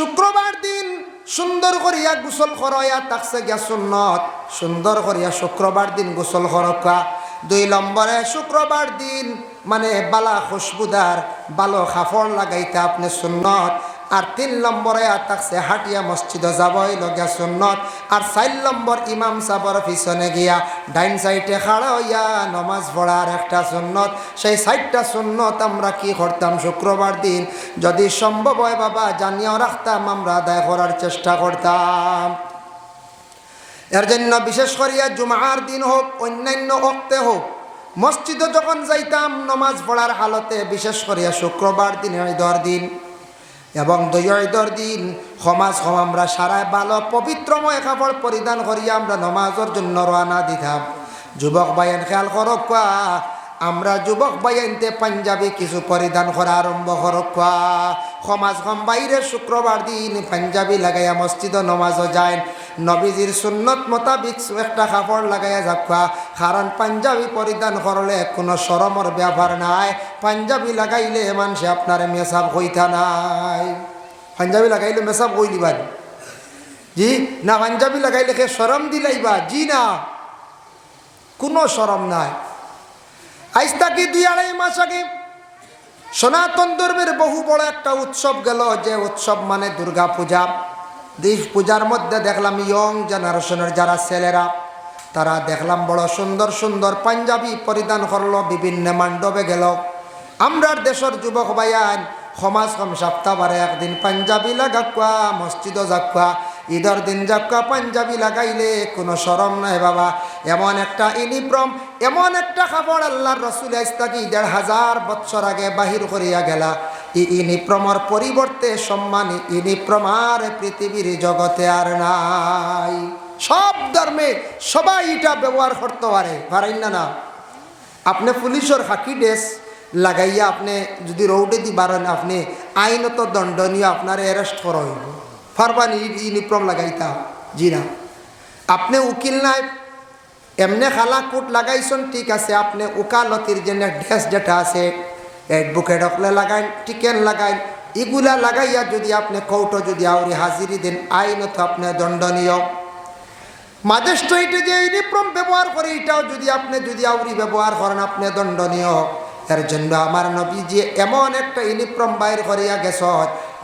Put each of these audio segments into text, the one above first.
শুক্রবার দিন সুন্দর করিয়া গোসল করাইয়া তাকছে গিয়া সুন্নত, সুন্দর করিয়া শুক্রবার দিন গোসল করকা। 2 নম্বরে শুক্রবার দিন মানে বালা খুশবুদার ভালো কাপড় লাগাইতে আপনি সুন্নত। আর 3 নম্বরে তাকছে হাটিয়া মসজিদে যাবই লগিয়া সুন্নত। আর 4 নম্বর ইমাম সাহেবের পিছনে গিয়া ডাইন সাইডে খাড়া হইয়া নমাজ পড়ার একটা সুন্নত। সেই 4টা সুন্নত আমরা কি করতাম শুক্রবার দিন, যদি সম্ভব হয় বাবা জানিয়েও রাখতাম, আমরা আদায় করার চেষ্টা করতাম। এর জন্য বিশেষ করিয়া জুমার দিন হোক অন্যান্য ওক্তে হোক মসজিদে যখন যাইতাম নমাজ পড়ার হালতে, বিশেষ করিয়া শুক্রবার দিন ঈদের দিন এবং ঈদের দিন সমাজ আমরা সারায় ভালো পবিত্রময় কাপড় পরিধান করিয়া আমরা নমাজের জন্য রওনা দিতাম। যুবক ভাইয়ান খেয়াল করক, আমরা যুবক ভাইয়ানতে পাঞ্জাবি কিছু পরিধান করা আরম্ভ করক। সমাজ বাইরে শুক্রবার দিন পাঞ্জাবি লাগাইয়া মসজিদে নমাজও যায়। নবীজির সুন্নত মোতাবিক একটা কাপড় লাগাইয়া যাকা, কারণ পাঞ্জাবি পরিধান করলে কোনো শরমর ব্যাপার নাই। পাঞ্জাবি লাগাইলে মানুষে আপনার মেসাব হইতা নাই। পাঞ্জাবি লাগাইলে মেসাব হই দিবা জি না, পাঞ্জাবি লাগাইলে কে শরম দিলাইবা জি না, কোনো শরম নাই। আজ থাকি 2-2.5 মাস আগে সনাতন ধর্মের বহু বড় একটা উৎসব গেল, যে উৎসব মানে দুর্গা পূজা। এই পূজার মধ্যে দেখলাম ইয়ং জেনারেশনের যারা ছেলেরা, তারা দেখলাম বড় সুন্দর সুন্দর পাঞ্জাবি পরিধান করলো, বিভিন্ন মণ্ডপে গেল। আমরার দেশের যুবক ভাইয়ান সমাজ সপ্তাহবারে একদিন পাঞ্জাবি লাগাকুয়া, মসজিদও যাকুয়া, ঈদের দিন যাকুয়া, পাঞ্জাবি লাগাইলে কোনো শরম নাই বাবা। এমন একটা ইউনিফর্ম, এমন একটা কাপড় আল্লাহর রসুল আজ থাকি 1500 বছর আগে বাহির করিয়া গেলা। এই ইউনিফর্মের পরিবর্তে সম্মানী ইউনিফর্ম আর পৃথিবীর জগতে আর নাই। সব ধর্মে সবাই এটা ব্যবহার করতে পারেন না। আপনি পুলিশের খাকি ড্রেস লাগাইয়া আপনি যদি রৌডে দিবারেন, আপনি আইনত দণ্ডনীয়, আপনার অ্যারেস্ট করা হইব। ফারবানি ইউনিফর্ম লাগাইতা জি না। আপনি উকিল নাই, এমনি খালা কোট লাগাইছেন ঠিক আছে, আপনি উকালতির জন্য ড্রেস যেটা আছে অ্যাডভোকেট হকলে লাগাইন, টিকেন লাগাইন, এগুলা লাগাইয়া যদি আপনি কোর্টে যদি আউরি হাজিরি দেন, আইনত আপনি দণ্ডনীয়। ম্যাজিস্ট্রেটে যে ইউনিফর্ম ব্যবহার করে এটাও যদি আপনি আউরি ব্যবহার করেন, আপনি দণ্ডনীয়। এর জন্য আমার নবীজি এমন একটা ইউনিফর্ম বাইর করিয়া গেছ,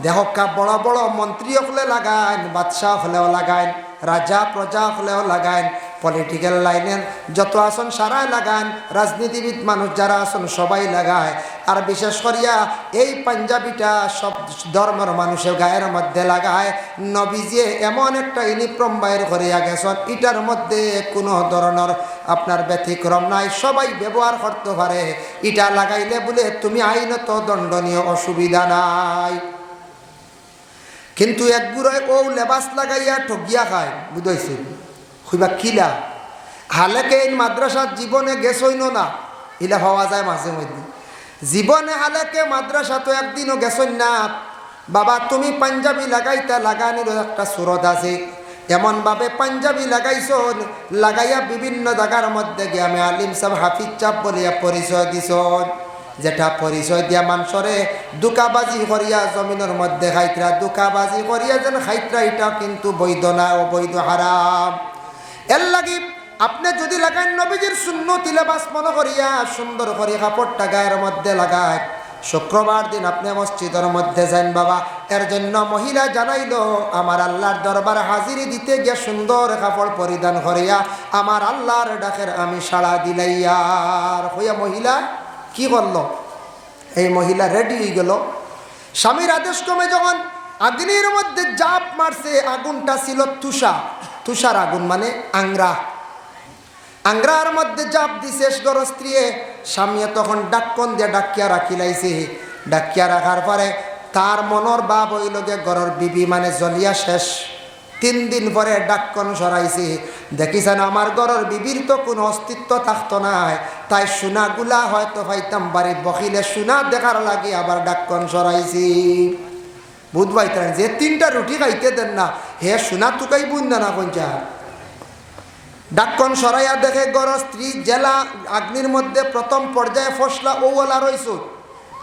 দেহকা বড় বড় মন্ত্রী হলে লাগাইন, বাদশাহ হলেও লাগাইন, রাজা প্রজা হলেও লাগাইন, পলিটিক্যাল লাইনের যত আসন সারাই লাগান, রাজনীতিবিদ মানুষ যারা আসন সবাই লাগায়। আর বিশেষ করিয়া এই পাঞ্জাবিটা সব ধর্মের মানুষের গায়ের মধ্যে লাগায়। নবীজি এমন একটা ইউনিফর্ম বাইর করিয়া গেছেন, এটার মধ্যে কোনো ধরনের আপনার ব্যতিক্রম নাই, সবাই ব্যবহার করতে পারে। এটা লাগাইলে বলে তুমি আইনত দণ্ডনীয়, অসুবিধা নাই। কিন্তু একগুড়ায় ও লেবাস লাগাইয়া ঠগিয়া খায়, বুঝাইছে হইবা কিলা হালেকে এই মাদ্রাসার জীবনে গেছইন না, ইলা হওয়া যায় মাঝে মধ্যে। জীবনে হালেকে মাদ্রাসা তো একদিনও গেছই না বাবা। তুমি পাঞ্জাবি লাগাইতা, লাগানির একটা সুরত আছে, এমনভাবে পাঞ্জাবি লাগাইছ, লাগাইয়া বিভিন্ন জায়গার মধ্যে গিয়ে আমি আলিম সাহেব, হাফিজ সাহেব বলিয়া পরিচয় দিছ, যেটা পরিচয় দিয়া মানুষরে দুকাবাজি করিয়া জমিনের মধ্যে খাইতরা, দুকাবাজি করিয়া যেন খাইতরা, এটা কিন্তু বৈধ না, অবৈধ, হারাম। এর লাগি আপনি যদি লাগান নবীজির সুন্নতি লেবাস মনে করিয়া সুন্দর করে কাপড়টা গায়ের মধ্যে লাগায়, শুক্রবার দিন আপনি মসজিদের মধ্যে যান বাবা। এর জন্য মহিলা জানাইলো, আমার আল্লাহর দরবারে হাজিরি দিতে গিয়ে সুন্দর কাপড় পরিধান করিয়া আমার আল্লাহর ডাকের আমি সাড়া দিলাইয়ার হইয়া মহিলা কি করলো, এই মহিলা রেডি হয়ে গেল। স্বামীর আদেশ ক্রমে যখন আগুনের মধ্যে জাপ মারছে, আগুনটা ছিল তুষার আগুন মানে আংরার মধ্যে জাপ দিছে স্ত্রী। স্বামী তখন ডাক্কন দিয়ে ডাকিয়া রাখিলাইছে। ডাকিয়া রাখার পরে তার মনের ভাব হইল গে ঘরের বিবি মানে জ্বলিয়া শেষ। 3 দিন পরে ডাক্কন সরাইছে, দেখিছেন আমার ঘরের বিবির তো কোনো অস্তিত্ব থাকতো নাই, তাই সোনাগুলা হয়তো পাইতাম বাড়ির বকিলে সোনা দেখার লাগে আবার ডাক্কন সরাইছি। বুধবাই তাই যে 3টা রুটি খাইতে দেন না, হে সোনা তুকাই বুঝনা না কোনটা। ডাক্কন সরাইয়া দেখে গড় স্ত্রী জেলা আগ্নির মধ্যে প্রথম পর্যায়ে ফসলা ওওয়ালা রইছ,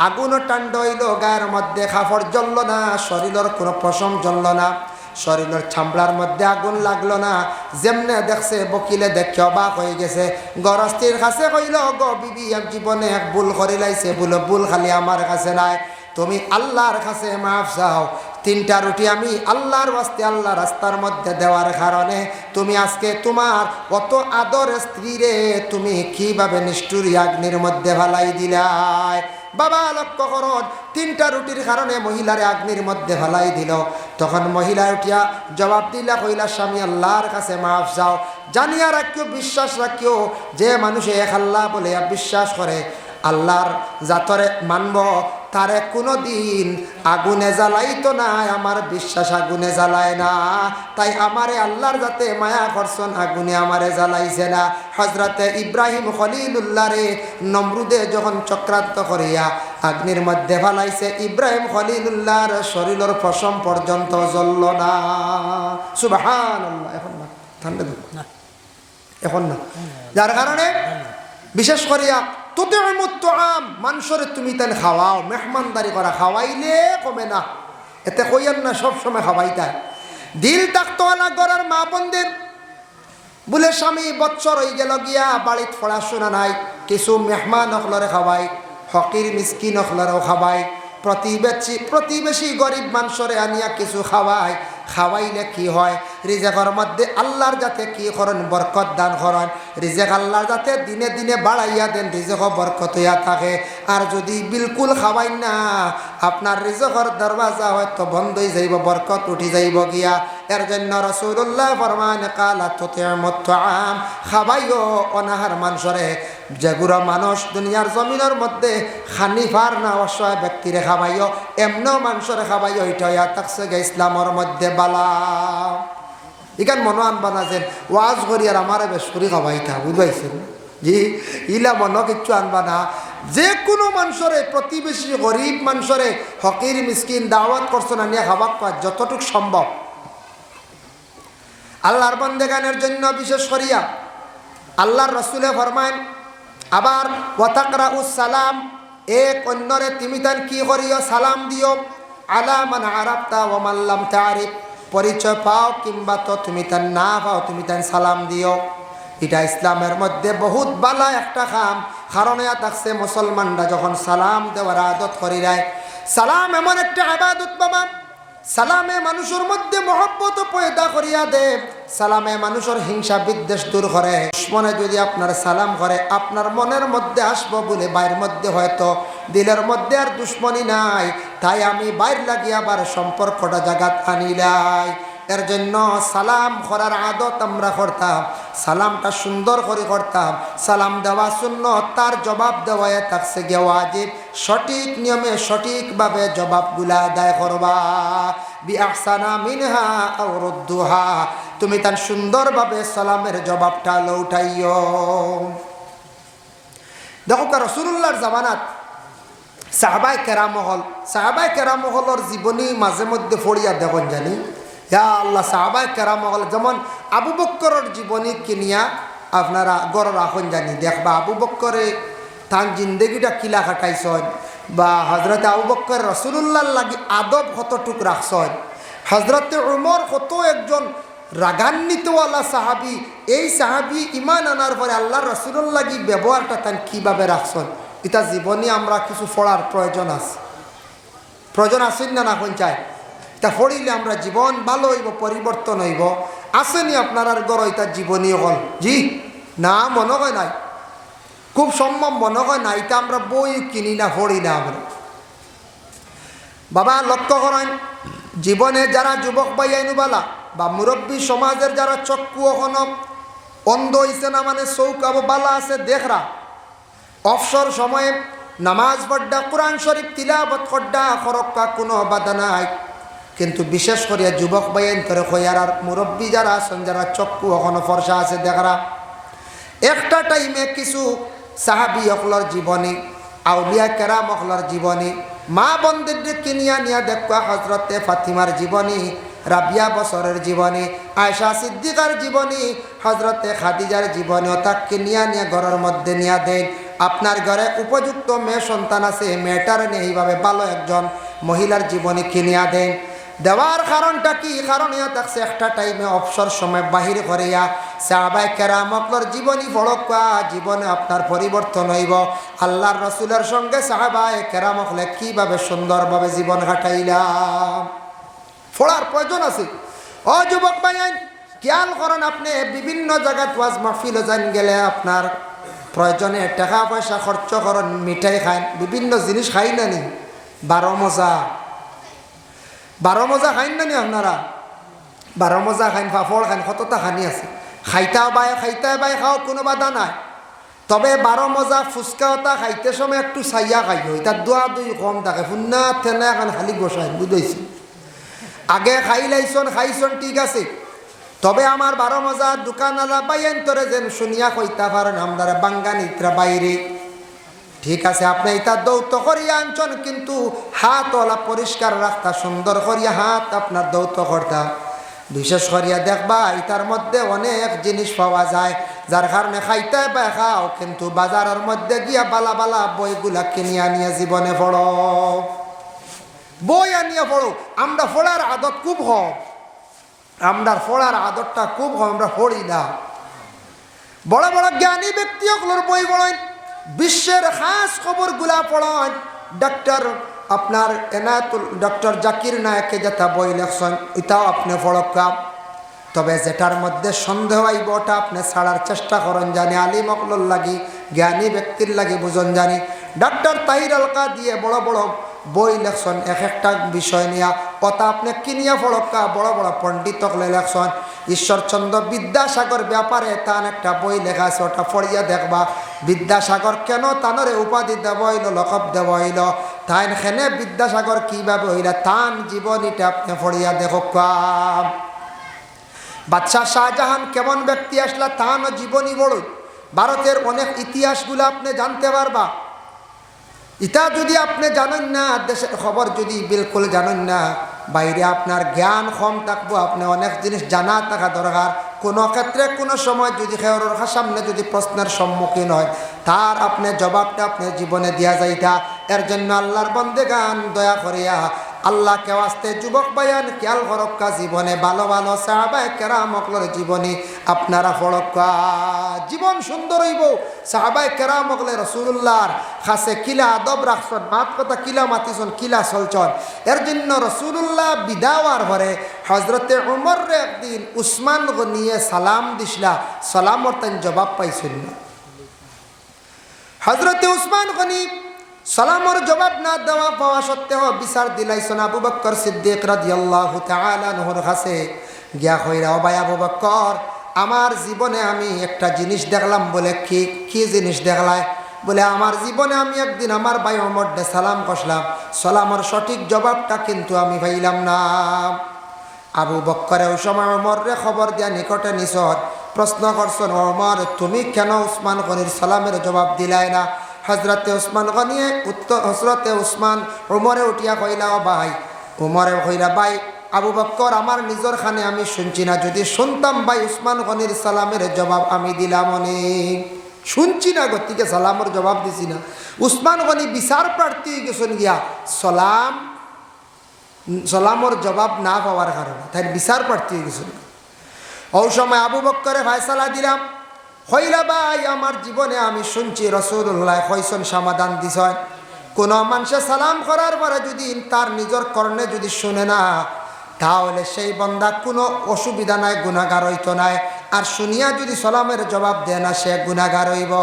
আগুনও টান্ড হইল, গায়ের মধ্যে কাপড় জ্বলল না, শরীরের কোনো পশম জ্বলল না, শরীরের ছামড়ার মধ্যে আগুন লাগলো না। যেমনে দেখছে বকিলে দেখে অবাক হয়ে গেছে। গরস্তির কাছে কইল, গো বিবি জীবনে এক ভুল করে লাইছে, বলে ভুল খালি আমার কাছে নাই, তুমি আল্লাহর কাছে মাফ চাও। 3টা রুটি আমি আল্লাহর ওয়াস্তে আল্লাহ রাস্তার মধ্যে দেওয়ার কারণে তুমি আজকে তোমার কত আদর স্ত্রীরে তুমি কিভাবে নিষ্ঠুর অগ্নির মধ্যে ফালাই দিলাই। বাবা লক্ষ্য করুন, 3টা রুটির কারণে মহিলারে অগ্নির মধ্যে ফালাই দিল। তখন মহিলা উঠিয়া জবাব দিলা, কইলা স্বামী আল্লাহর কাছে মাফ চাও। জানিয়া রাখিও, বিশ্বাস রাখিও, যে মানুষে এক আল্লাহ বলে বিশ্বাস করে, আল্লাহর জাতরে মানব, তারে কোনো দিন আগুনে জ্বালাইতো না। আমার বিশ্বাস আগুনে জ্বালায় না, তাই আমারে আল্লাহর যাতে মায়া করছেন, আগুনে আমারে জ্বালাইছে না। হজরতে ইব্রাহিম খলিলুল্লাহ রে নমরুদে যখন চক্রান্ত করিয়া আগ্নির মধ্যে ফালাইছে, ইব্রাহিম খলিলুল্লাহর শরীরের পশম পর্যন্ত জ্বলল না। সুবহানাল্লাহ। এখন না, ঠান্ডা না, এখন না। যার কারণে বিশেষ করিয়া মানুষরে তুমি তেন খাওয়াও, মেহমানদারি করা, খাওয়াইলে কমে না, এতে কইয়ান না সবসময় খাওয়াইতা। দিল থাকতো না ঘরের মা বোনদের, বলে স্বামী বৎসর হয়ে গেল গিয়া বাড়িত পড়াশোনা নাই, কিছু মেহমান অখলরে খাওয়াই, ফকির মিসকিন অখলরেও খাওয়াই, প্রতিবেশী গরিব মানুষরে আনিয়া কিছু খাওয়াই। খাওয়াইলে কি হয়, রিজেকের মধ্যে আল্লাহর যাতে কি করেন, বরকত দান করেন। রিজেক আল্লাহর যাতে দিনে দিনে বাড়াইয়া দেন, রিজেকও বরকত হইয়া থাকে। আর যদি বিলকুল খাওয়াই না, আপনার রিজেকের দরওয়াজা হয়তো বন্ধ হয়ে যাইব, বরকত উঠি যাইব গিয়া। এর জন্য রাসূলুল্লাহ ফরমান, কালা তুতিমুত তুআম, খাওয়াইও অনাহার মানুষরে। যেগুলো মানুষ দুনিয়ার জমিনের মধ্যে খানিফার না অসহায় ব্যক্তিরে খাওয়াইও, এমনও মানুষরে খাওয়াইও, এটা হইয়া থাকছে ইসলামের মধ্যে বালা। ইখান মনে আনবা না যে ওয়াজ করি আর আমারে বেশ করি খাওয়াইতা, বুঝবাইছেন জি, ইলা মনে কিচ্ছু আনবা না। যে কোনো মানুষরে, প্রতিবেশী গরিব মানুষরে, ফকির মিসকিন দাওয়াত করছো না, নিয়ে খাবার পাওয়া যতটুকু সম্ভব। আল্লাহর বান্দাগানের জন্য বিশেষ করিয়া আল্লাহর রাসূলে ফরমায়, আবার ওয়াতাকরাউস সালাম, এক অন্যরে তুমি তান কি করিও, সালাম দিও। আলা মান আরাফতা ওয়া মান লাম তারিফ, পরিচয় পাও কিংবা তো তুমি তান না পাও, তুমি তান সালাম দিও। এটা ইসলামের মধ্যে বহুত বালা একটা কাম। কারণ এয়া থাকছে মুসলমানরা যখন সালাম দেওয়ার আদত করি যায়, সালাম এমন একটা ইবাদত বাবা, সালামে মানুষের মধ্যে মহব্বত পয়দা করিয়া দে, সালামে মানুষের হিংসা বিদ্বেষ দূর করে। দুশ্মনে যদি আপনার সালাম করে, আপনার মনের মধ্যে আসবো বলে বাইরের মধ্যে হয়তো দিলের মধ্যে আর দুশ্মনী নাই, তাই আমি বাইর লাগিয়ে আবার সম্পর্কটা জাগাত আনিলাই। এর জন্য সালাম করার আদত আমরা করতাম, সালামটা সুন্দর করে করতাম। সালাম দেওয়া সুন্নত, তার জবাব দেওয়ায় থাকছে গে ওয়াজিব। সঠিক নিয়মে সঠিকভাবে জবাবগুলা আদায় করবা। বিআহসানা মিনহা আও রুদ্দুহা, তুমি তার সুন্দরভাবে সালামের জবাবটা লৌটাইও। দেখো রাসূলুল্লাহর জামানাত সাহাবায়ে কেরাম হলর জীবনী মাঝে মধ্যে পড়িয়া দেখুন জানি, ইয়া আল্লাহ, সাহাবায়ে কেরাম হল যেমন আবু বকরের জীবনী কিনিয়া আপনারা গড় রাখুন জানি, দেখবা আবু বকরে তার জিন্দগিটা কিলা কাটাইছেন, বা হজরতে আবু বকর রাসূলুল্লাহর লাগি আদব কতটুক রাখছেন। হজরতে উমর কত একজন রাগান্বিতওয়ালা সাহাবি, এই সাহাবি ইমান আনার পরে আল্লাহর রাসূলুল্লাহর লাগি ব্যবহারটা তান কীভাবে রাখছেন, এটা জীবনী আমরা কিছু পড়ার প্রয়োজন আছে না না কোন চাই, তা পড়িলে আমরা জীবন ভালো হইব, পরিবর্তন হইব। আসেনি আপনার আর গড় তার জীবনী হল জি না, মনে হয় নাই, খুব সম্ভব মনে হয় না। এটা আমরা বই কিনি না, পড়ি না আমরা। বাবা লক্ষ্য করেন, জীবনে যারা যুবক বাইনুবালা বা মুরব্বী সমাজের যারা চক্ষু ওখানে অন্ধ হইছে না, মানে চৌকাব বালা আছে দেখরা, অবসর সময়ে নামাজ পড়া, কোরআন শরীফ তিলাবত করডা, খরক্কা কোনো বাধা নাই। কিন্তু বিশেষ করে যুবক বাইন করে খয়ার আর মুরব্বী যারা আছেন, যারা চক্ষু ওখানে ফর্সা আছে দেখরা, একটা টাইমে কিছু সাহাবি অকলর জীবনী, আউলিয়া কেরাম অকলর জীবনী, মা বন্ধুদের কিনিয়া নিয়া দেখা, হজরতে ফাতিমার জীবনী, রাবিয়া বসরের জীবনী, আয়েশা সিদ্দিকার জীবনী, হজরতে খাদিজার জীবনী, তাকে নিয়া ঘরের মধ্যে নিয়া দেন। আপনার ঘরে উপযুক্ত মেয়ে সন্তান আছে, মেয়েটার নিয়ে এইভাবে ভালো একজন মহিলার জীবনী কিনিয়া দেন। দেওয়ার কারণটা কি? কারণ ইয়া দেখছে একটা টাইমে অবসর সময় বাহির করিয়া সাহাবায়ে কেরামতর জীবনী পড়কা, জীবনে আপনার পরিবর্তন হইব। আল্লাহর রসুলের সঙ্গে সাহাবায়ে কেরামতলে কীভাবে সুন্দরভাবে জীবন কাটাইলাম, পড়ার প্রয়োজন আছে। ও যুবক ভাই, খেয়াল করেন, আপনি বিভিন্ন জায়গায় ওয়াজ মাহফিল যান গেলে আপনার প্রয়োজনে টাকা পয়সা খরচ করেন, মিঠাই খান, বিভিন্ন জিনিস খাই না নি? 12 মজা খাইন না নি আপনারা? 12 মজা খাইন, পাপড় খান, কতটা খানি আছে, খাইতে বাই খাও, কোনো বাধা নাই। তবে 12 মজা ফুচকাওটা খাইতে সময় একটু চাইয়া খাইও, এটা দোয়া দুই কম থাকে, ফুন্না থেনা এখন খালি বসাই, বুঝেছি? আগে খাইছন ঠিক আছে, তবে আমার 12 মজার দোকানওয়ালা বাইন তোরে যেন শুনিয়া কইতা পারেন আমরা বাঙ্গানিত্রা বাইরে, ঠিক আছে? আপনি এটা দৌত করিয়া আনছেন, কিন্তু হাতওয়ালা পরিষ্কার রাখতা, সুন্দর করিয়া হাত আপনার দৌত করতা। বিশেষ করিয়া দেখবা এটার মধ্যে অনেক জিনিস পাওয়া যায়, যার কারণে খাইতে বা খাও, কিন্তু বাজারের মধ্যে গিয়া বালা বালা বইগুলা কিনিয়া নিয়ে জীবনে পড়ো, বই আনিয়া পড়ো। আমরা পড়ার আদত খুব কম, আমরা পড়ার আদতটা খুব কম, আমরা পড়ি না। বড় বড় জ্ঞানী ব্যক্তিগুলোর বই পড়েন, বিশ্বের খাস খবরগুলা পড়েন। আপনার ডক্টর জাকির নায়কে যেটা বই লেখছেন এটাও আপনি পড়কা। তবে যেটার মধ্যে সন্দেহ আইব ওটা আপনি ছাড়ার চেষ্টা করেন, জানি আলিম অকলর লাগি, জ্ঞানী ব্যক্তির লাগি বুঝন জানি। ডক্টর তাহির আলকা দিয়ে বড় বড় বই লেখছেন এক একটা বিষয় নিয়া, ওটা আপনি কিনিয়া পড়কা। বড় বড় পণ্ডিত হলে লেখছেন। ঈশ্বরচন্দ্র বিদ্যাসাগর ব্যাপারে তান একটা বই লেখা আছে, ওটা পড়িয়া দেখবা। বিদ্যাসাগর কেন তানরে উপাধি দেব হইল, লকব দেব হইল, তাই খেনে বিদ্যাসাগর কীভাবে হইলা, তান জীবনীটা আপনি পড়িয়া দেখকা। বাদশাহ শাহজাহান কেমন ব্যক্তি আসলা, তানও জীবনী বড়। ভারতের অনেক ইতিহাসগুলো আপনি জানতে পারবা। এটা যদি আপনি জানেন না, দেশের খবর যদি বিলকুল জানেন না, বাইরে আপনার জ্ঞান কম থাকবো, আপনি অনেক জিনিস জানা থাকা দরকার। কোনো ক্ষেত্রে কোনো সময় যদি খেয়ার সামনে যদি প্রশ্নের সম্মুখীন হয়, তার আপনি জবাবটা আপনি জীবনে দিয়া যাইতা। এর জন্য আল্লাহর বন্দেগান দয়া করিয়া আল্লাহকে আসতে যুবক বায়ান খেয়াল করক্কা, জীবনে ভালো ভালো সাহাবায়ে কেরামকলের জীবনী আপনারা পড়ক্কা, জীবন সুন্দর হইব। সাহাবায়ে কেরামকলে রাসূলুল্লাহর কাছে কিলা আদব রাখছন, মাত কথা কিলা মাতিছন, কিলা চলছন। এর জন্য রাসূলুল্লাহ বিদাওয়ার ঘরে হজরতে উমর একদিন উসমান গনিয়ে সালাম দিসলা, সালামর তাই জবাব পাইছিল না। হজরতে উসমান গনি সালামর জবাব না দেওয়া পাওয়া সত্ত্বেও বিচার দিলাইছেন আবু বকর সিদ্দিক রাদিয়াল্লাহু তাআলা আনহুর কাছে গিয়া কইরা, ও ভাই আবু বকর, আমার জীবনে আমি একটা জিনিস দেখলাম। বলে কি জিনিস দেখলায়? বলে আমার জীবনে আমি একদিন আমার ভাই ওমর দে সালাম করলাম, সালামর সঠিক জবাবটা কিন্তু আমি পাইলাম না। আবু বকরে ওই সময় ওমরে খবর দিয়া নিকটে নিছর, প্রশ্ন করছেন, ওমর তুমি কেন উসমান গনির সালামের জবাব দিলাই না? হজরতে উসমান গনিয়ে হজরতে উসমান উমরে উঠিয়া কইলা, ও ভাই, উমরে কইলা, ভাই আবু বকর, আমার নিজের খানে আমি শুনছি না, যদি শুনতাম ভাই উসমান গনির সালামের জবাব আমি দিলাম অনেক, শুনছি না গতিকে সালামের জবাব দিছি না। উসমান গনি বিচার প্রার্থী হয়ে গেছেন গিয়া সালামর জবাব না পাওয়ার কারণে, তাই বিচার প্রার্থী হয়ে গেছেন। ওই সময় আবু বকরে ফায়সালা দিলাম, হইলা ভাই আমার জীবনে আমি শুনছি রাসূলুল্লাহ কইছেন, সমাধান দিছেন, কোনো মানুষে সালাম করার পরে যদি তার নিজের কর্ণে যদি শুনে না, তাহলে সেই বান্দা কোনো অসুবিধা নাই, গুনাহগার হইতো নাই। আর শুনিয়া যদি সালামের জবাব দেয় না, সে গুনাহগার হইব।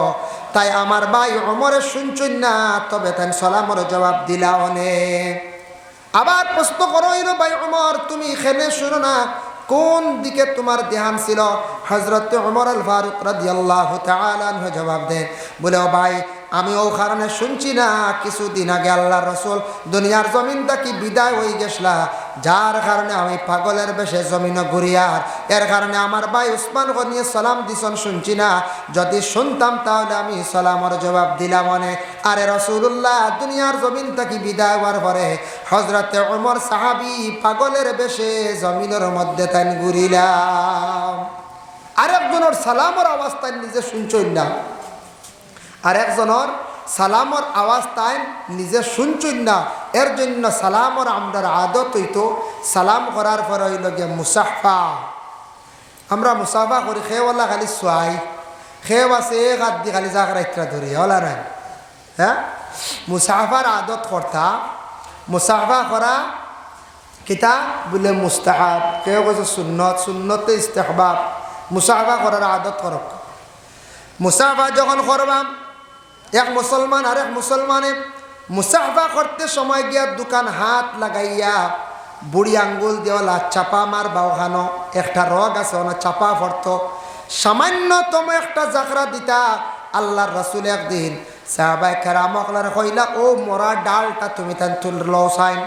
তাই আমার ভাই ওমরে শুনছুন না, তবে তাই সালামের জবাব দিলা অনেক। আবার প্রশ্ন করো, ভাই ওমর তুমি এখানে শুনো না, কোন দিকে তোমার ধ্যান ছিল? হযরত ওমর আল ফারুক রাদিয়াল্লাহু তাআলা আনহু জবাব দেন, বলে, ও ভাই আমি ও কারণে শুনছি না, কিছুদিন আগে আল্লাহর রাসূল দুনিয়ার জমিনটা কি বিদায় হয়ে গেছলা, যার কারণে আমি পাগলের বেশে জমিনে ঘুরিয়ার, এর কারণে আমার ভাই উসমান গনিয়ে সালাম দিছন শুনছি না, যদি শুনতাম তাহলে আমি সালামের জবাব দিলাম অনেক। আরে রাসূলুল্লাহ দুনিয়ার জমিনটা কি বিদায় হওয়ার পরে হযরতে ওমর সাহাবী পাগলের বেশে জমিনের মধ্যে তাই ঘুরিলাম, আরেকজনের সালামের অবস্থায় নিজে শুনছই না। আর একজনের সালামর আওয়াজ তাই নিজে শুনছুন না, এর জন্য সালামর আমরার আদত হইতো সালাম করার পর হইল গিয়ে মুসাফা। আমরা মুসাফা করি, খেয়েওয়ালা খালি সোয়াই, খেয়েও আছে এক হাত দিয়ে খালি জাগরা ইত্রা ধরি হলা নাই। হ্যাঁ, মুসাফার আদত করতা, মুসাফা করা কিতা বলে মুস্তাহাব, কেউ কেছে সুন্নত, সুন্নতে ইস্তেহবাব। মুসাফা করার আদত করক। মুসাফা যখন করবাম, এক মুসলমান আর এক মুসলমানে মুসাফা করতে সময় গিয়া দোকান হাত লাগাইয়া বুড়ি আঙ্গুল দেওয়ালা চাপা মার বাওখানো একটা রগ আছে ওনা চাপা পড়ত, সামান্যতম একটা জাকরা দিতা। আল্লাহর রাসূল একদিন সাহাবায়ে কেরামকলার কইলা, ও মরা ডালটা তুমি তান তুল লসাইন।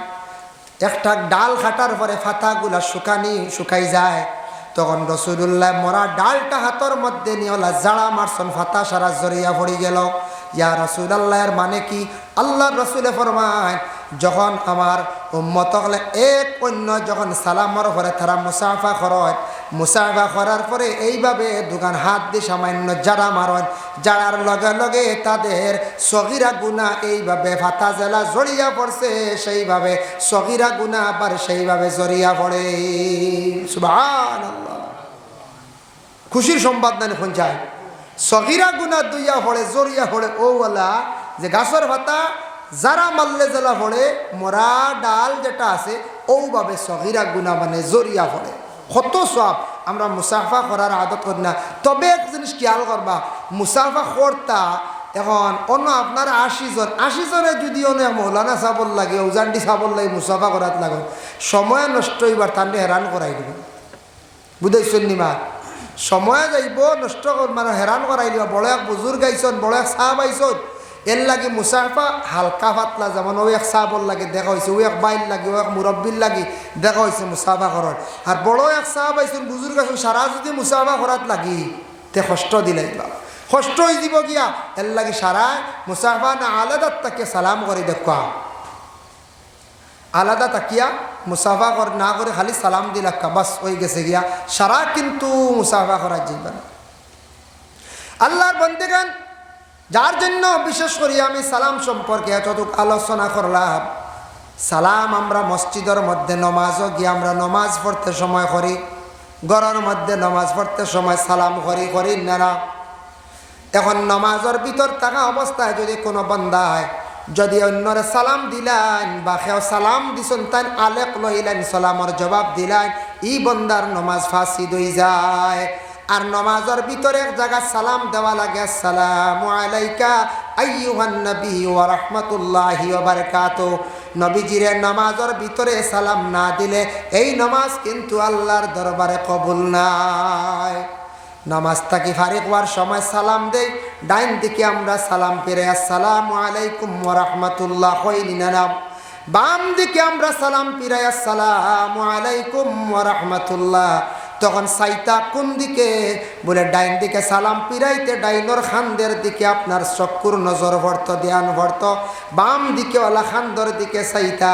একটা ডাল কাটার পরে ফাতাগুলা শুকাই যায়, তখন রাসূলুল্লাহ মরা ডালটা হাতর মধ্যে নিয়ে জাড়া মারছন, ফাতা সারা জড়িয়া পড়ি গেল। ইয়া রাসূলুল্লাহ, এর মানে কি? আল্লাহর রাসূলে ফরমায়, যখন আমার উম্মত হলে এক অন্য যখন সালামর পরে তারা মুসাফা করয়, মুসাফা করার পরে এইভাবে দোকান হাত দিয়ে সামান্য জাড়া মারন, জাড়ার লগে লগে তাদের সগীরা গুনাহ এইভাবে ফাতা জেলা জড়িয়া পড়ছে, সেইভাবে সগীরা গুনাহ আবার সেইভাবে জড়িয়া পড়ে। সুবহানাল্লাহ, খুশির সংবাদ না এখন যায়। সগীরা গুনাহ দুইয়া পড়ে, জড়িয়া পড়ে ওওয়ালা যে গাছের পাতা যারা মারলে জ্বালা পড়ে, মরা ডাল যেটা আছে ওভাবে সগীরা গুনাহ মানে জড়িয়া পড়ে। কত সব আমরা মুসাফা করার আদত করি না। তবে এক জিনিস খেয়াল করবা, মুসাফা করতা এখন অন্য আপনার 80 জনে যদি অনেক মৌলানা চাবল লাগে, উজান্ডি চাবল লাগে, মুসাফা করাত লাগে, সময় নষ্ট হইবার তান্ডে হেরান করাই দিব। বুঝাইছেন নিমা? সময় যাইব নষ্ট মানে হেরান করাই দিব। বড় এক বুজুর্গ আইসন, বড় এক সাহাব আইসন, এর লাগে মুসাফা হালকা পাতলা, যেমন ও এক সাহাবর লাগে দেখা হয়েছে, ও এক বাইল লাগে, ও এক মুরব্বির লাগে দেখা হয়েছে মুসাফা করার। আর বড় এক সাহাব আইসন, বুজুর্গ আইসন, সারা যদি মুসাফা করাত লাগি তে কষ্ট দিলাইবা, কষ্ট হয়ে দিব গিয়া। এর লাগে সারা মুসাফা না আলাদা তাকে সালাম করে দেখা, আলাদা তাকিয়া মুসাফা না করে খালি সালাম দিলাক্কা, বাস হয়ে গেছে গিয়া। সারা কিন্তু মুসাফা করা যাইবে না। আল্লাহর বন্দেগান, যার জন্য বিশেষ করে আমি সালাম সম্পর্কে এতটুক আলোচনা করলাম। সালাম আমরা মসজিদের মধ্যে নমাজও গিয়ে আমরা নমাজ পড়তে সময় করি, ঘরের মধ্যে নমাজ পড়তে সময় সালাম করি না। এখন নমাজের ভিতর থাকা অবস্থায় যদি কোনো বান্দায় যদি অন্যরে সালাম দিলেন বা কেউ সালাম দিছেন তাই আলেক লইলেন, সালামর জবাব দিলেন, ই বন্দার নমাজ ফাঁসিদ হয়ে যায়। আর নমাজের ভিতরে এক জায়গা সালাম দেওয়া লাগে, আসসালামু আলাইকা আইয়ুহান নবী ওয়া রাহমাতুল্লাহি ওয়া বারাকাতুহু। নবীজিরে নামাজের ভিতরে সালাম না দিলে এই নামাজ কিন্তু আল্লাহর দরবারে কবুল নাই। নামাজ থাকি ফারিক হওয়ার সময় সালাম দেই, ডাইন দিকে আমরা সালাম পেরে আসসালামু আলাইকুম ওয়া রাহমাতুল্লাহ কইনি না। বাম দিকে আমরা সালাম পিরে আসসালামু আলাইকুম ওয়া রাহমাতুল্লাহ। তখন সাইতা কোন দিকে বলে ডাইন দিকে সালাম পিরাইতে ডাইনর খানদের দিকে আপনার চক্ষুর নজর ভরত, ধ্যান ভরত। বাম দিকে ওলা খানদর দিকে সাইতা।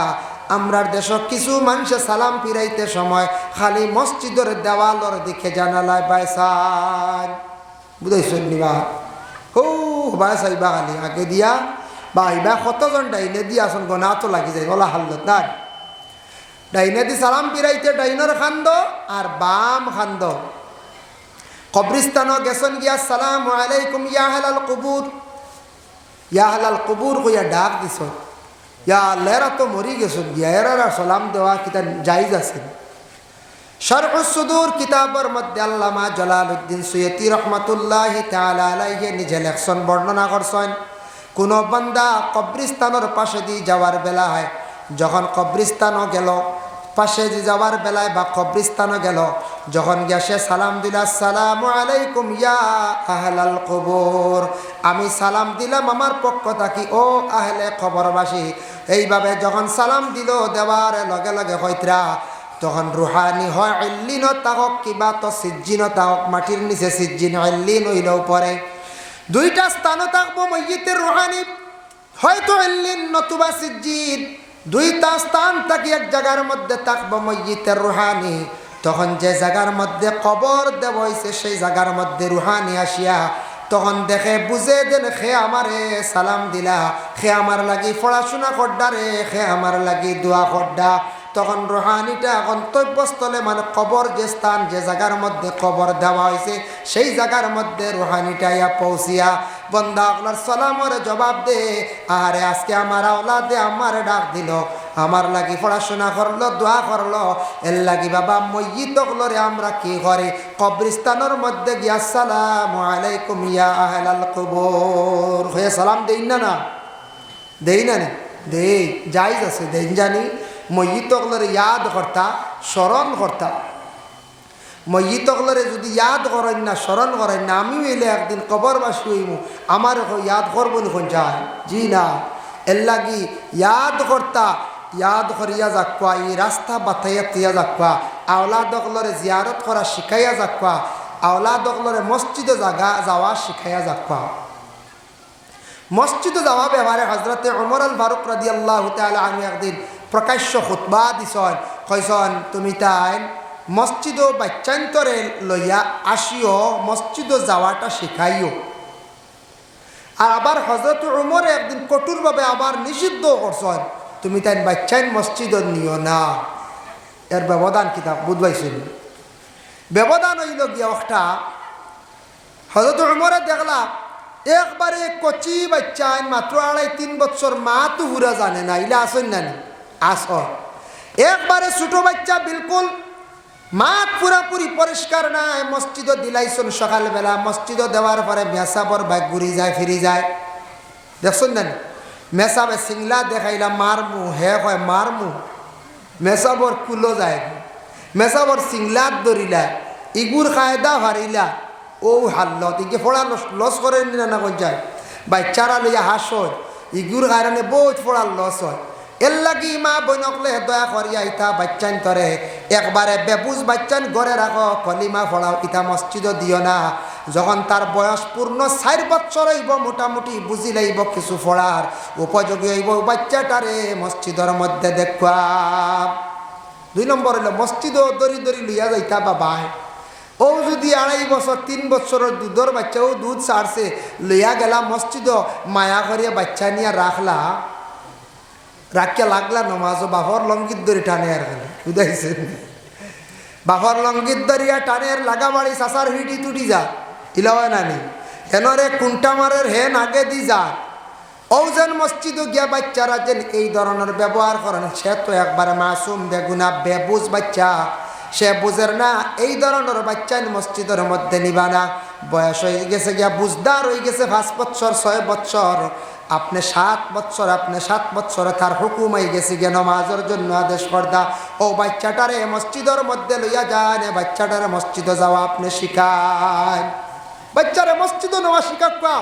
আমরার দেশ কিছু মানুষে সালাম পিরাইতে সময় খালি মসজিদের দেওয়ালর দিকে জানালায় বাইসান, বুঝাইছেন নিবা? ও বাইসাইবা খালি আগে দিয়া বা ইবা কতজন ডাইনে দিয়া আসন গনা তো লাগি যায়, ওলা হাল্লত না। ডাইনে দি সালাম পিরাইতে ডাইনর খান্দ আর বাম খান্দ। কবরিস্তানও গেছন গিয়া আসসালামু আলাইকুম ইয়া আহলাল কুবুর, ইয়া আহলাল কুবুর কইয়া ডাক দিছ, ইয়া আল্লাহ এরা তো মরি গেছন গিয়া, এরা সালাম দেওয়া কিতা জায়েজ আছে? শারহুস সুদূর কিতাবের মধ্যে আল্লামা জালালউদ্দিন সুয়ুতি রাহমাতুল্লাহি তাআলা আলাইহি নিজে লেখছেন, বর্ণনা করছেন, কোন বান্দা কবরিস্তানের পাশে দিয়ে যাওয়ার বেলায়, যখন কবরিস্তানও গেল পাশে দিয়ে যাওয়ার বেলায় বা কবরিস্তানও গেল, যখন গিয়া সে সালাম দিল আসসালামু আলাইকুম ইয়া আহলাল কবর, আমি সালাম দিলাম আমার পক্ষ থাকি ও আহলে কবরবাসী। এইভাবে যখন সালাম দিল দেওয়ার লগে লগে হইতরা, তখন রুহানি হয় ইল্লিন তাহক কিবা তো সিজ্জিন তাহক, মাটির নিচে সিজ্জিন ইল্লিন হইল উপরে দুইটা স্থানও থাকবো মইয়িতের রুহানি, হয়তো ইল্লিন নতুবা সিজ্জিন, দুইটা স্থান থাকি এক জায়গার মধ্যে থাকবো মইয়িতের রুহানি। তখন যে জায়গার মধ্যে কবর দেব হয়েছে সেই জায়গার মধ্যে রুহানি আসিয়া তখন দেখে বুঝে দেন খে আমারে সালাম দিলা, খে আমার লাগি পড়াশোনা করডা রে, খে আমার লাগি দোয়া করডা। তখন রুহানিটা গন্তব্যস্থলে মানে কবর যে স্থান, যে জায়গার মধ্যে কবর দেওয়া হয়েছে সেই জায়গার মধ্যে রুহানিটা ইয়া পৌঁছিয়া বন্দা আপনার সালামের জবাব দে, আরে আজকে আমার আওলাদে আমার ডাক দিল, আমার লাগি পড়াশোনা করলো, দোয়া করলো, এর লাগি বাবা ময়্যিত রে আমরা কি করি কবরস্থানের মধ্যে গিয়া আসসালামু আলাইকুম ইয়া আহলাল কবর হয়ে সালাম দেই না, না দেই না, দেই জায়েজ আছে, দেন জানি ময়্যিতগুলোরে ইয়াদ করতা, স্মরণ করতা। ময়্যিতগুলোরে যদি ইয়াদ করেন না, স্মরণ করেন না, আমিও এলে একদিন কবরবাসী হইমু, আমার ইয়াদ করবো নি যায়, জি না। এর লাগি ইয়াদ করতা, ইয়াদ করিয়া যাকুয়া, এই রাস্তা বাতাইয়া তুইয়া যাকুয়া, আওলাদগুলোরে জিয়ারত করা শিখাইয়া যাকুয়া, আওলাদগুলোরে মসজিদে যাওয়া শিখাইয়া যাকুয়া। মসজিদে যাওয়া ব্যাপারে হজরতে ওমর আল ফারুক রাদিয়াল্লাহু তাআলা আনহু একদিন প্রকাশ্য খুতবা দিছন, কইছন তুমি তাই মসজিদও বাচ্চান্তরে লইয়া আসিও, মসজিদও যাওয়াটা শিখাইও। আর আবার হজরত ওমর একদিন কঠোরভাবে আবার নিষিদ্ধ করছেন, তুমি তাই বাচ্চাইন মসজিদ নিও না। এর ব্যবধান কিতাব বুঝবাইছেন? ব্যবধান হইল গিয়া একটা হজরত ওমরে দেখলা একবারে কচি বাচ্চাইন মাত্র 2.5-3 বছর, মা তো হুরা জানে না, ইলা আসেন নানি আস একবারে ছোট বাচ্চা, বিলকুল মাঠ পুরাপুরি পরিষ্কার নাই, মসজিদও দিলাইছন সকালবেলা, মসজিদও দেওয়ার পরে মেসাবর বাইক ঘুরি যায় ফিরি যায়, দেখছেন না? মেসাবে সিংলা দেখাইলা মারমু, হে হয় মারমু, মেসাবর কুলো যায়, মেসাবর সিংলাত ধরিলা, ইগুর কায়দা হারিলা, ও হাল্লত ইগে ফোড়া লস করে না কোন যায়, বাচ্চারা লইয়া হাসর, ইগুর কারণে বহুত ফোড়ার লস হয়। এর লাগি মা বইনকলে দয়া করিয়া ইতা বাচ্চান তরে একবারে বেবুজ বাচ্চান ঘরে রাখো, কলিমা ফোড়াও, ইতা মসজিদ দিও না। যখন তার বয়স পূর্ণ 4 বছর হইব, মোটামুটি বুঝি লাইব কিছু ফোড়ার উপযোগী হইব, বাচ্চাটারে মসজিদের মধ্যে দেখবা। 2 নম্বর হইল মসজিদ দরি দরি লইয়া যাইতা বাবাই, ও যদি 2.5 বছর 3 বছরের দুধের বাচ্চা, ও দুধ ছাড়ছে লইয়া গেলা মসজিদ, মায়া করিয়া বাচ্চা নিয়ে রাখলা, রাখিয়া লাগলা নমাজও বাফর লঙ্গিত দড়ি টানে আর গেলে বুঝাইছে, বাফর লঙ্গিত দরিয়া টানের লাগা বাড়ি চাষার হিডি তুটি যা ইলাওয়া নানি হেনরে কুন্টা মারের হেন আগে দি যা। ও যেন মসজিদও গিয়া বাচ্চারা যেন এই ধরনের ব্যবহার করেন, সে তো একবারে মাসুম বেগুনা বেবুজ বাচ্চা, সে বুঝের না এই ধরনের বাচ্চা মসজিদের মধ্যে নিবা না। বয়স হয়ে গেছে গিয়া বুঝদার হয়ে গেছে 5 বছর 6 বছর, আপনি 7 বছর, আপনি 7 বছরে তার হুকুম হয়ে গেছে গিয়ে নমাজের জন্য আদেশ করদা, ও বাচ্চাটারে মসজিদের মধ্যে লইয়া যান, বাচ্চাটারে মসজিদে যাওয়া আপনি শিখান, বাচ্চারে মসজিদে নেওয়া শিখাকুয়া,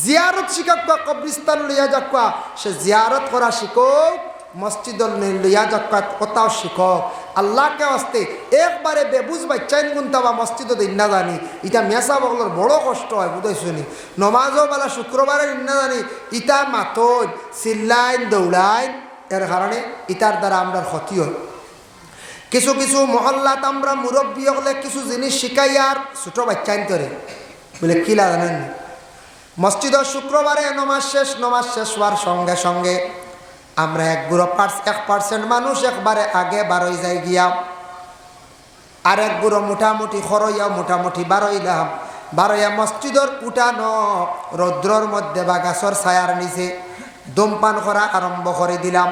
জিয়ারত শিখাকুয়া, কবরিস্তান লইয়া যাকুয়া, সে জিয়ারত করা শিখুক, মসজিদ লইয়া যাকুয়া কোথাও শিখক। আল্লাহকে আসতে একবারে বেবুজ বাচ্চাইন গুনতাবা মসজিদ দিন না জানি, ইটা মেসা বগলোর বড় কষ্ট হয় বুঝাইছনি। নমাজও বেলা শুক্রবারের দিন না জানি, ইটা মাতন চিল্লাইন দৌড়াইন, এর কারণে ইটার দ্বারা আমরা ক্ষতি হয়। কিছু কিছু মহল্লাত আমরা মুরব্বী হলে কিছু জিনিস শিখাই আর ছোটো বাচ্চাইন করে বলে কিলা জানেন, মসজিদের শুক্রবারে নমাজ শেষ হওয়ার সঙ্গে সঙ্গে আমরা 1% মানুষ একবারে আগে বারোই যাই গিয়া, আর এক গুঁড়ো মোটামুটি খরইয়া মোটামুটি বারোইলাম, বারোইয়া মসজিদের উঠানো রৌদ্রর মধ্যে বা গাছর ছায়ার নিচে ধূমপান করা আরম্ভ করে দিলাম,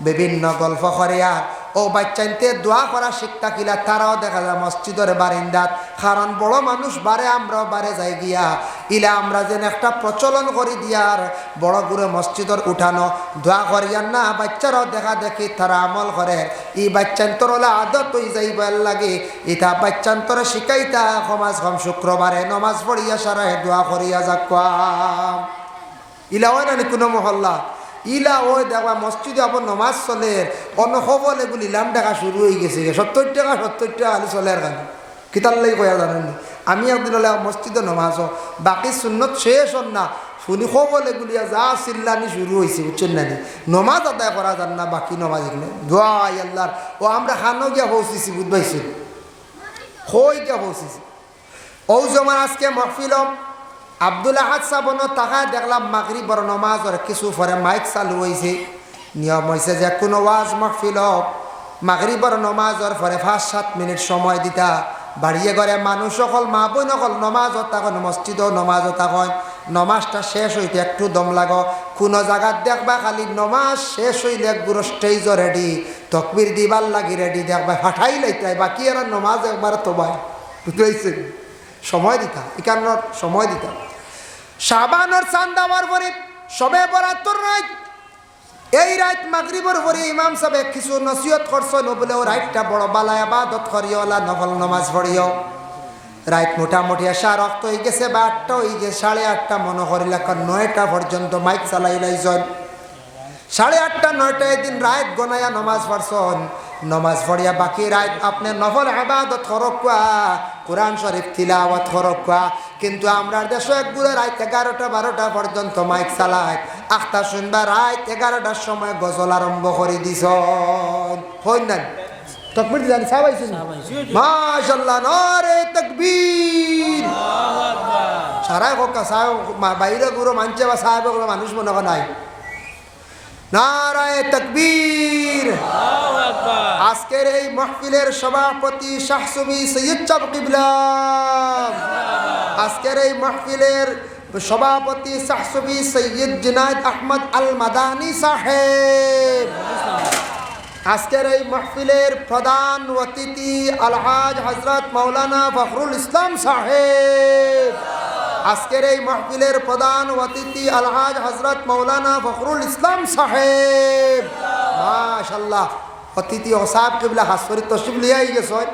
বিভিন্ন গল্প করে। আর ও বাচ্চাইতে দোয়া করা শিখতা কিলা, তারাও দেখা যায় মসজিদের বারিন্দাত, কারণ বড় মানুষ বারে আমরাও বারে যাই গিয়া, ইলা আমরা যেন একটা প্রচলন করি দিয়ার বড় গুড়ে মসজিদের উঠানো দোয়া করিয়ার না, বাচ্চারাও দেখা দেখি তারা আমল করে, এই বাচ্চান্তর হলে আদত হয়ে যাইবার লাগে, ইটা বাচ্চান্তরে শিখাইতা সমাজ কম শুক্রবারে নমাজ পড়িয়া সারায় দোয়া করিয়া যাক। ইলা হয় না কোনো মহল্লা, ইলা ওই দেখবা মসজিদে আবার নমাজ চলে, অন্য খবর এগুলি ইলাম টাকা শুরু হয়ে গেছে, 70 টাকা আলু চলে আর গান কিতার লাগে কয়া জানেননি। আমি একদিন হলে মসজিদে নমাজ বাকি সুন্নত শেষ হন না, শুনি খবর এগুলিয়া যা চিল্লানি শুরু হয়েছে বুঝছেন নানি, নমাজ আদায় করা যান না, বাকি নমাজ এগুলো দোয়া আল্লাহর। ও আমরা খানো গিয়া পৌঁছিছি বুঝবাইছি, হই গিয়া পৌঁছিছি। ও যেমন আজকে মহফিলম আব্দুল আহাদ সাবনো তাকায় দেখলাম মাগরিবর নমাজের কিছু পরে মাইক চালু হয়েছে। নিয়ম হয়েছে যে কোনো ওয়াজ মাহফিল মাগরিবর নমাজের পরে 5-7 মিনিট সময় দিতা বাড়িয়ে ঘরে মানুষ সকল মা বই নকল নমাজত তখন মসজিদও নমাজও তখন নমাজটা শেষ হইতে একটু দম লাগো। কোনো জায়গাত দেখবা খালি নমাজ শেষ হইলে গুরু স্টেজ রেডি তকবির দিবার লাগি রেডি দেখবা ফাটাই লাইতাই বাকি এরা নমাজ একবার তোবাই বুঝতে সময় দিতা একান্নর সময় দিতা। শাবানোর চাঁদ দেওয়ার পরে সবে বরাতর রাত এই রাত মাগরিবর পরে ইমাম সাহেব কিছু নসিহত করছেন বলে ও রাতটা বড় বালা ইবাদত করিওলা নফল নামাজ পড়িও। রাত মোটামুটি আসা রক্ত হয়ে গেছে বা 8টা হয়ে গেছে 8:30 মনে করিল 9টা পর্যন্ত মাইক চালাই লাইছেন। 8:30 9টা দিন রাত গনায়া নমাজ পড়ছেন। নমাজ পড়িয়া বাকি রাত আপনি নফল ইবাদত করকা কোরআন শরীফ তিলাওয়াত করকা। কিন্তু আমরা দেশে একগুলো রাত 11টা 12টা পর্যন্ত মাইক চালায় আখতা শুনবা রাত 11টার সময় গজল আরম্ভ করে দিছ হই না তকবীর জানি সাবাইছেন মাশাআল্লাহ নারে তাকবীর সারাই কোকা সাহেব বাইরে গুরু মানছে বা সাহেব গুলো মানুষ মনে হয় নাই নারায়ে তাকবীর আল্লাহু আকবার। আজকের এই মাহফিলের সভাপতি শাহ সুফি সৈয়দ চাপ কিবলা আজকের এই মাহফিলের সভাপতি শাহ সুফি সৈয়দ জুনায়েদ আহমদ আল মাদানী সাহেব আজকের এই মাহফিলের প্রধান অতিথি আলহাজ হযরত মাওলানা ফখরুল ইসলাম সাহেব আজকের এই মাহফিলের প্রধান অতিথি আলহাজ হযরত মাওলানা ফখরুল ইসলাম সাহেব মাশাআল্লাহ। অতিথি ও সাহেব কিবলা হাসফরি তশরিফ লিয়ে আই গেছেন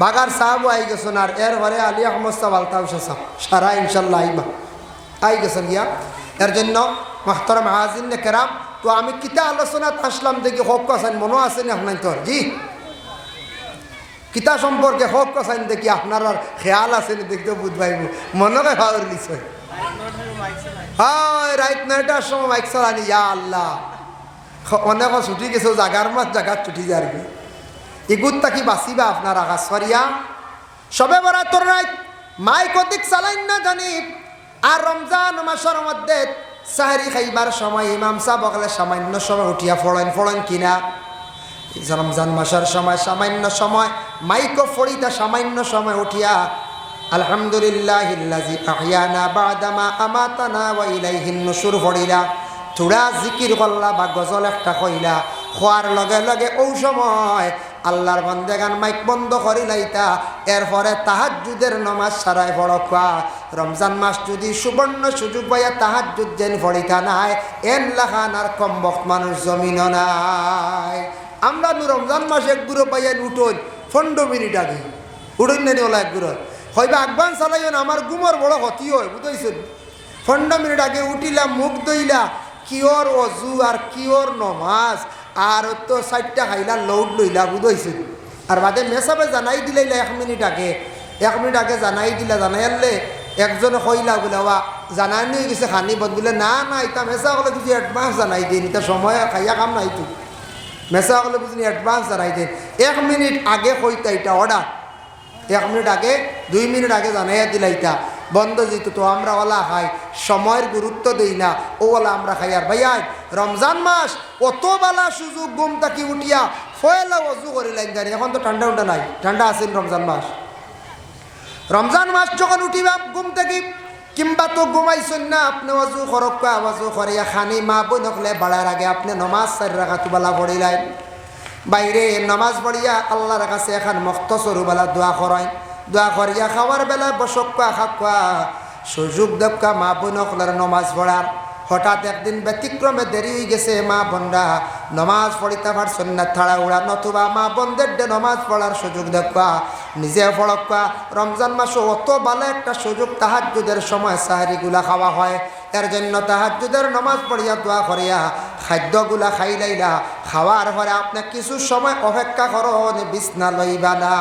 বাগার সাহেব আই গেছেন আর এর ঘরে আলী আহমদ সাহেব আলতাফ সাহেব সারা ইনশাআল্লাহ আইবা আই গেছেন গিয়া। এর জন্য মুহতারাম হাজিরিন কেরাম তো আমি কিতা আলোচনাত আসলাম দেখি হক আছেন মনে আছেন আপনার তোর জি কিতা সম্পর্কে হক আছেন দেখি আপনার আর খেয়াল আছেন দেখতে বুঝবাইব মনে হয় ভাবর লিছে হয় রাত 9টার সময় মাইক চালানি ইয়া আল্লাহ অনেক ছুটি গেছে জাগার মাছ জাগার ছুটি যারবি এগুত তাকি বাঁচিবা আপনার আকাশ ফারিয়া সবে বরাতর রাত মাইক অধিক চালাইন না জানি। আর রমজান মাসের মধ্যে সাহরি খাইবার সময় ইমাম সাহেব বলে সামান্য সময় উঠিয়া ফড়েন কিনা রমজান মাসের সময় সামান্য সময় মাইকো ফড়িতা সামান্য সময় উঠিয়া আলহামদুলিল্লাহিল্লাযী আহইয়ানা বা'দামা আমাতানা ওয়া ইলাইহিন নুশুর ফড়িলা থোড়া জিকির করলা বা গজল একটা কইলা খোয়ার লগে লগে ওই সময় আল্লাহর বান্দাগান মাইক বন্ধ করি লাইতা। এরপরে তাহাজ্জুদের নামাজ সারাই পড়কা। রমজান মাস যদি সুবর্ণ সুযোগ পাইয়া তাহাজ্জুদ যেন পড়িতা নাই এন লাখান আর কম বক্ত মানুষ জমিন নাই। আমরা রমজান মাস এক গুঁড়ো পাইয়া উঠোন 15 মিনিট আগে উঠোন নেই ওলা এক গুঁড়ো হইবা আহ্বান চালাইন আমার গুমর বড় ক্ষতি হয় বুঝতেছেন। 15 মিনিট আগে উঠিলা মুখ দইলা কিওর অজু আর কিওর নমাজ আর তো 4টা খাইলা লৌড লইলা বুঝতেছেন। আর বাদে মেসাবে জানাই দিলাইলা 1 মিনিট আগে 1 মিনিট আগে জানাই দিলা জানাই আনলে একজনে কইলা বলে বা জানাই নিয়ে গেছে খানি বদ বলে না না এটা মেসা হলে কিছু অ্যাডভান্স জানাই দিন এটা সময় খাইয়া কাম নাই তো মেসা হলে বুঝলি অ্যাডভান্স জানাই দিন 1 মিনিট আগে কইতা এটা অর্ডার 1 মিনিট আগে 2 মিনিট আগে জানাইয়া দিলাইতা বন্ধ যেত তো আমরা ওলা খাই সময়ের গুরুত্ব দেই না ও ওলা আমরা খাই। আর ভাইয়া রমজান মাস অত বেলা সুযোগ ঘুম থাকি উঠিয়া ফয়লা অজু করিলেন জানি এখন তো ঠান্ডা উন্ডা নাই ঠান্ডা আছেন রমজান মাস যখন উঠিবা ঘুম থাকি কিংবা তো ঘুমাইছেন না আপনি অজু করক্কা অজু করিয়া খানি মা বোন হলে বাড়ার আগে আপনি নমাজ 4 রাকাত বেলা পড়িলেন বাইরে নমাজ পড়িয়া আল্লাহর কাছে এখন মুখতসরু বেলা দোয়া করেন দোয়া করিয়া খাওয়ার বেলা বসক্কা খাক্কা সুযোগ দক্কা মা বোন হলের নমাজ পড়ার হঠাৎ একদিন ব্যতিক্রমে দেরি হয়ে গেছে মা বোনরা নমাজ পড়িতে পারছেন না তাড়াহুড়া নতুবা মা বোনদের নমাজ পড়ার সুযোগ দেখা নিজে পড়ক্কা। রমজান মাসে অত ভালো একটা সুযোগ তাহাজ্জুদের সময় সাহারিগুলা খাওয়া হয় এর জন্য তাহাজ্জুদের নমাজ পড়িয়া দোয়া করিয়া খাদ্যগুলা খাইলাইলা খাওয়ার পরে আপনি কিছু সময় অপেক্ষা করুন বিছনা লইবা না।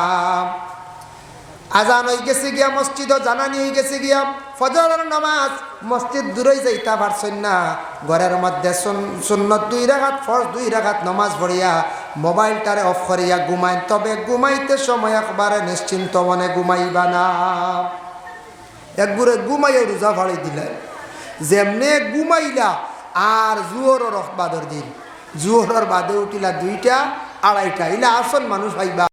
আজান হয়ে গেছে গিয়া মসজিদ জানানি হয়ে গেছে গিয়া ফজরের নামাজ মসজিদ দূরে যাইতে পারছেন না ঘরের মধ্যে সুন্নত 2 রাকাত ফরজ 2 রাকাত নামাজ পড়িয়া মোবাইলটারে অফ করিয়া ঘুমাইন। তবে ঘুমাইতে সময় একবারে নিশ্চিন্ত মনে ঘুমাইবা না একগুড়ে ঘুমাইয়া রোজা ফাড়াই দিলে যেমনে ঘুমাইলা আর জুয়োর রখ বাদর দিন জুয়োর বাদে উঠিলা 2টা 2:30 ইলা আসন মানুষ পাইবা